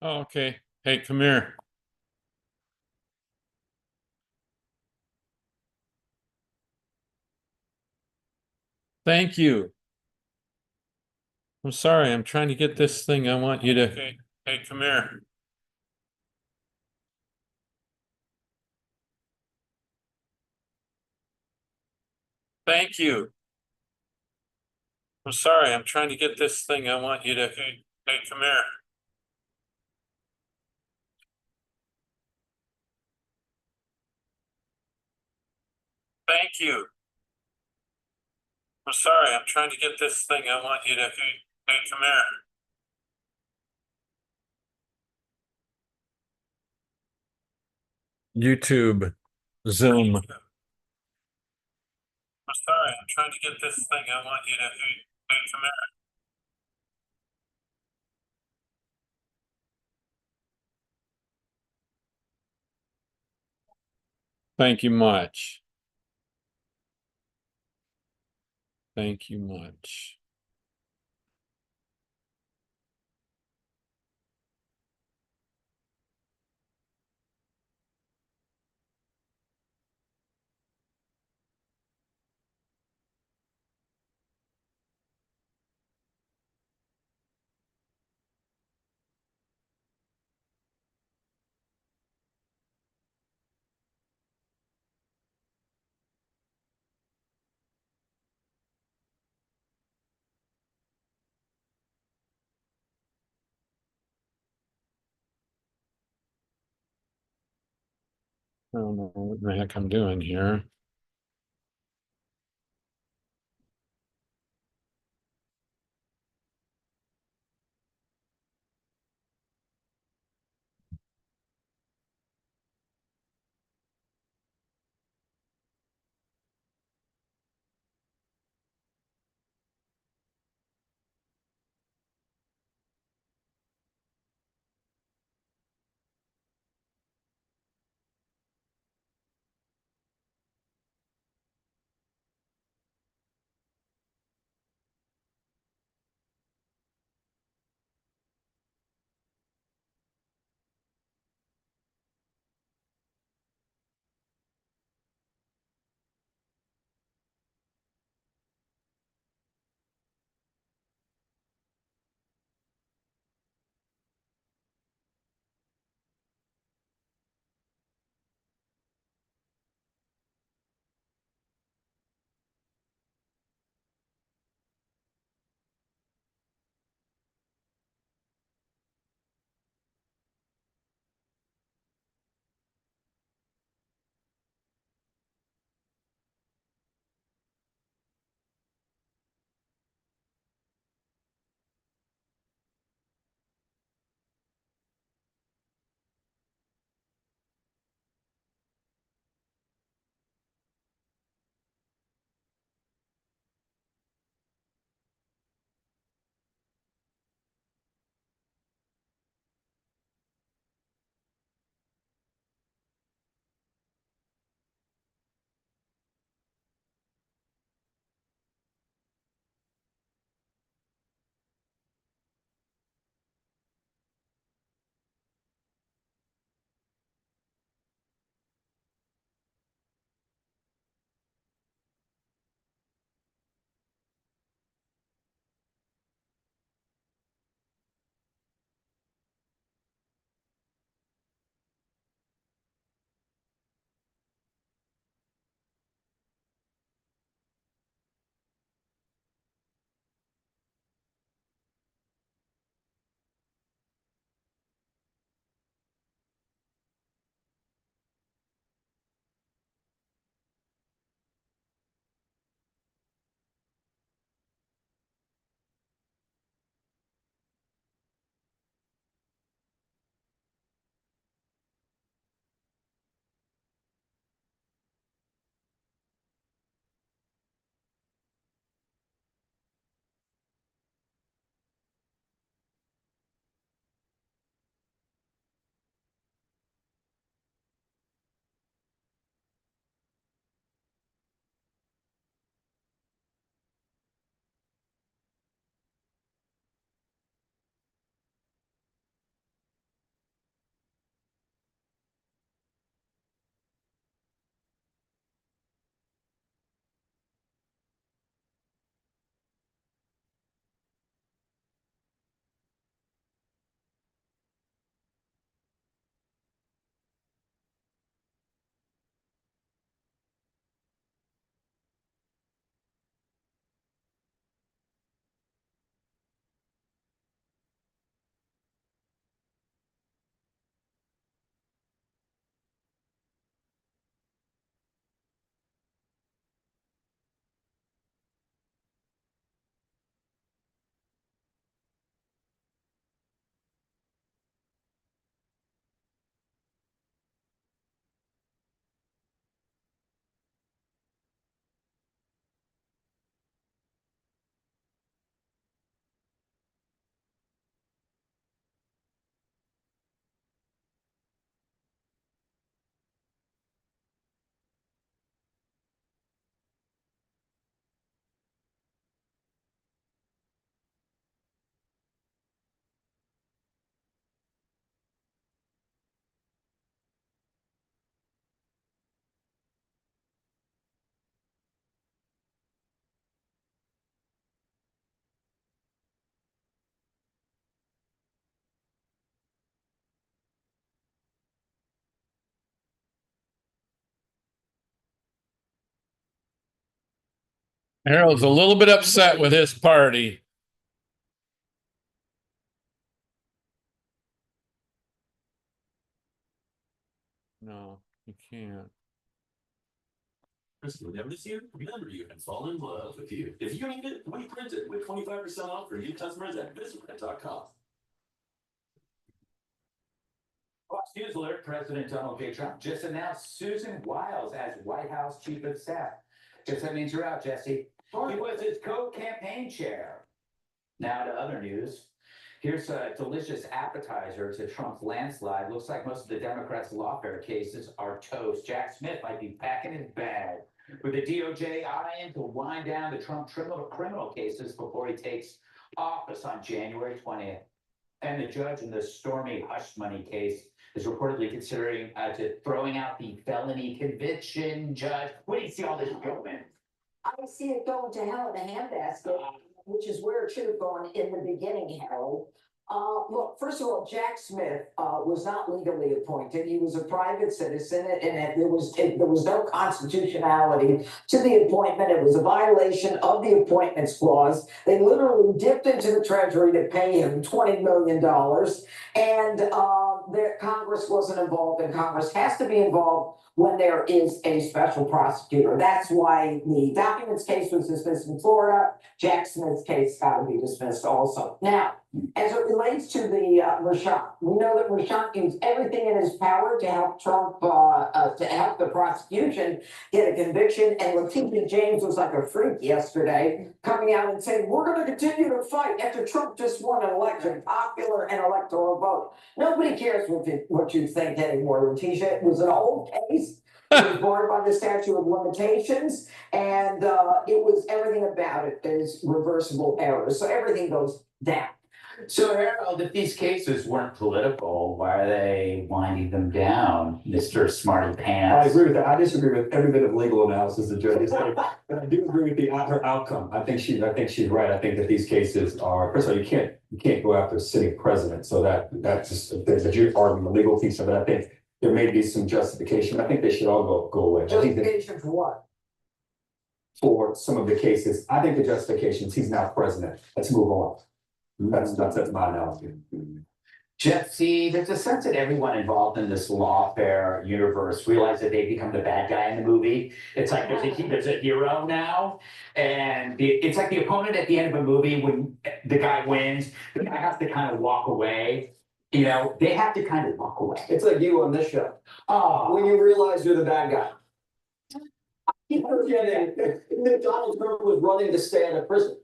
Oh, okay. Hey, come here. Thank you. I'm sorry. I'm trying to get this thing. I want you to. Okay. Hey, come here. Thank you. I'm sorry. I'm trying to get this thing. I want you to. Hey, come here. Thank you. I'm sorry. I'm trying to get this thing. I want you to. Hey, come here. YouTube, Zoom. I'm sorry. I'm trying to get this thing. I want you to. Hey, come here. Thank you much. Thank you much. I don't know what the heck I'm doing here. Harold's a little bit upset with his party. No, you can't. Chris, whenever this year, remember you can fall in love with you. If you need it, we print it with 25% off for new customers at visitprint.com. Fox News alert: President Donald J. Trump just announced Susan Wiles as White House Chief of Staff. Just that means you're out, Jesse. He was his co-campaign chair. Now to other news. Here's a delicious appetizer to Trump's landslide. Looks like most of the Democrats' lawfare cases are toast. Jack Smith might be back in his bag, with the DOJ eyeing to wind down the Trump criminal cases before he takes office on January 20th. And the judge in the Stormy hush money case is reportedly considering throwing out the felony conviction. Judge, where do you see all this going? I see it going to hell in a handbasket, which is where it should have gone in the beginning, Harold. Look, first of all, Jack Smith was not legally appointed. He was a private citizen, and there was no constitutionality to the appointment. It was a violation of the appointments clause. They literally dipped into the Treasury to pay him $20 million, and Congress wasn't involved, and Congress has to be involved when there is a special prosecutor. That's why the documents case was dismissed in Florida. Jack Smith's case got to be dismissed also. Now, as it relates to the Rashawn, we know that Rashawn used everything in his power to help Trump, to help the prosecution get a conviction. And Letitia James was like a freak yesterday, coming out and saying, we're going to continue to fight after Trump just won an election, popular and electoral vote. Nobody cares what you think anymore, Letitia. It was an old case. It was barred by the statute of limitations, and it was everything about it is reversible errors. So everything goes down. So, Harold, if these cases weren't political, why are they winding them down, Mr. Smarty I Pants? agree with that. I disagree with every bit of legal analysis the judge is saying, but I do agree with her outcome. I think she's right. I think that these cases are, first of all, you can't go after a sitting president. So that's just, there's a argument, the legal piece of it. I think there may be some justification. I think they should all go away. Justification for what? For some of the cases, I think the justification is he's now president. Let's move on. That's my analogy. Jesse, there's a sense that everyone involved in this lawfare universe realize that they become the bad guy in the movie. It's like there's a hero now, and it's like the opponent at the end of a movie when the guy wins, the guy has to kind of walk away. You know, they have to kind of walk away. It's like you on this show. Oh, When you realize you're the bad guy. Keep forgetting that Donald Trump was running to stay out of prison.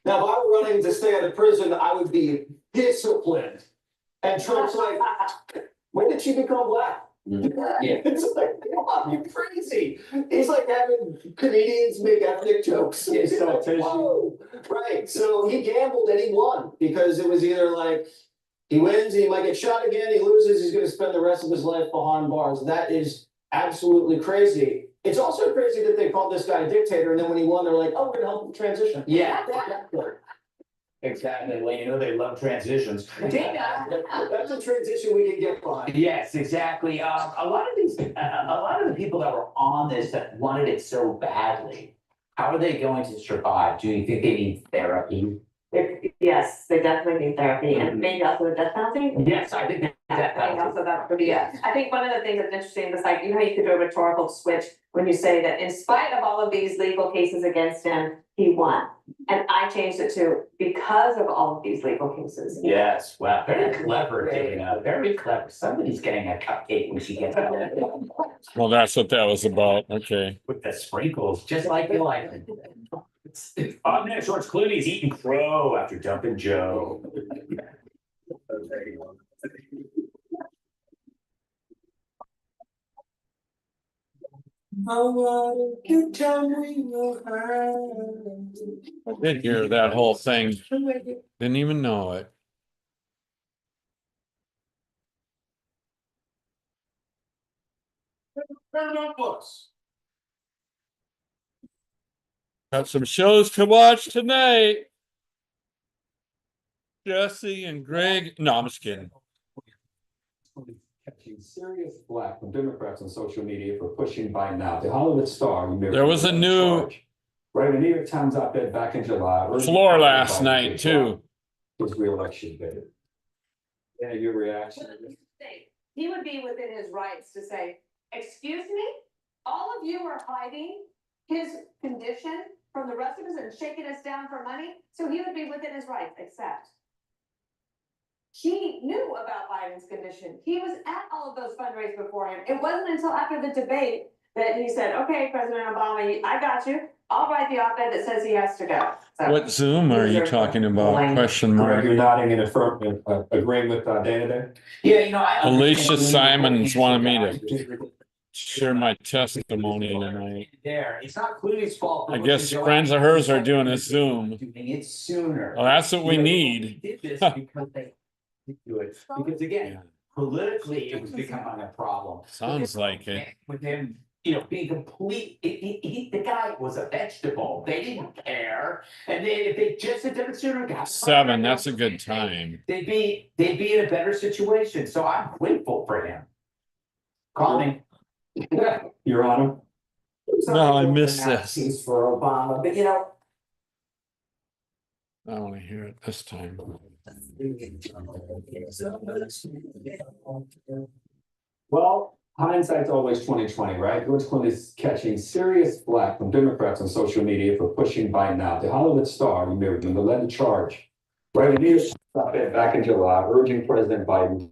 Now, if I were running to stay out of prison, I would be disciplined. And Trump's like, when did she become black? yeah. It's like, come on, you're crazy. He's like having comedians make ethnic jokes. It's so Whoa. Right. So he gambled and he won because it was either like he wins, he might get shot again, he loses, he's going to spend the rest of his life behind bars. That is absolutely crazy. It's also crazy that they called this guy a dictator, and then when he won, they're like, "Oh, we're gonna help him transition." Yeah. Exactly. Well, you know they love transitions. Dana, That's a transition we can get by. yes, exactly. A lot of the people that were on this that wanted it so badly, how are they going to survive? Do you think they need therapy? Yes, they definitely need therapy and maybe also the death penalty. Yes, I think I think also that would be it. I think one of the things that's interesting is like, you know, you could do a rhetorical switch when you say that in spite of all of these legal cases against him, he won. And I changed it to because of all of these legal cases. Yes, wow, very clever, Dana. Very clever. Somebody's getting a cupcake when she gets out Well, that's what that was about. Okay. with the sprinkles, just like you like it. Up next, George Clooney's eating crow after dumping Joe. I did hear that whole thing. Didn't even know it. Got some shows to watch tonight. Jesse and Greg. No, I'm just kidding. Catching serious flack from Democrats on social media for pushing buy now. The Hollywood star. There was a new Right, the New York Times op-ed back in July. urging Floor President last Biden night to too. drop his reelection bid. Yeah, your reaction? He would be within his rights to say, excuse me, all of you are hiding his condition from the rest of us and shaking us down for money, so he would be within his rights, except he knew about Biden's condition. He was at all of those fundraisers before him. It wasn't until after the debate that he said, okay, President Obama, I got you. I'll write the op-ed that says he has to go. So- What Zoom are you talking about? Question Greg, mark. you're nodding in affirm, agreeing with Dana there? Yeah, you know, I. Alicia understand Simons wanted me to to. share my testimony tonight. There, it's not Clooney's fault. for I looking guess Joe friends of Biden. hers are doing a Zoom. Doing it sooner. Well, that's what we You know, need. they did this because they do it, because again, Yeah, politically, it was becoming a problem. sounds like it. With him, you know, being complete, the guy was a vegetable, they didn't care, and then if they just had done it sooner, got. 7, that's a good time. They'd be in a better situation, so I'm grateful for him. Call me. Your Honor? No, I missed That this. piece for Obama, but you know, I want to hear it this time. Well, hindsight's always 20/20, right? George Clooney's catching serious flack from Democrats on social media for pushing Biden out. The Hollywood star, you may remember, led the charge. Right, in New York op-ed back in July, urging President Biden